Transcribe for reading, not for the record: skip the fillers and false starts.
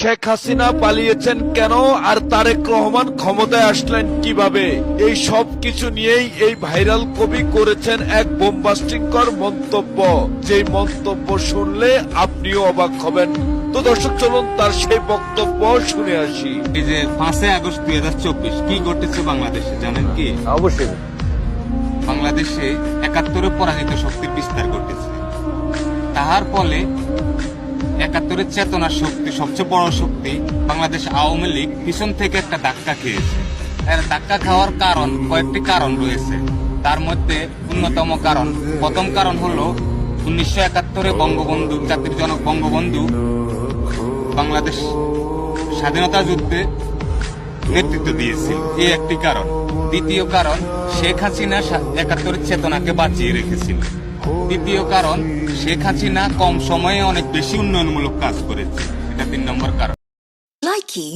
শেখ হাসিনা পালিয়েছেন কেন আর তারেক রহমান ক্ষমতায় আসলেন কিভাবে, এই সব কিছু নিয়েই এই ভাইরাল কবি করেছেন এক বোমবাস্টিংকর মন্তব্য, যেই মন্তব্য শুনলে আপনিও অবাক হবেন। তো দর্শক চলুন তার সেই বক্তব্য শুনে আসি। এই যে 5 আগস্ট 2024 কি ঘটেছে বাংলাদেশে জানেন কি? অবশ্যই। বাংলাদেশে 71 পরাজিত শক্তির বিস্তার ঘটেছে। তাহার ফলে 71 চেতনার শক্তি, সবচেয়ে বড় শক্তি বাংলাদেশ আওয়ামী লীগ পিছন থেকে একটা ধাক্কা খেয়েছে। এর ধাক্কা খাওয়ার কারণ, কয়েকটি কারণ রয়েছে। তার মধ্যে অন্যতম কারণ, প্রথম কারণ হলো 1971 বঙ্গবন্ধু, জাতির জনক বঙ্গবন্ধু বাংলাদেশ স্বাধীনতা যুদ্ধে নেতৃত্ব দিয়েছিল, এই একটি কারণ। দ্বিতীয় কারণ, শেখ হাসিনা 71 চেতনাকে বাঁচিয়ে রেখেছিল। তৃতীয় কারণ, শেখ হাসিনা কম সময়ে অনেক বেশি উন্নয়নমূলক কাজ করেছে, এটা 3 নম্বর কারণ। Likey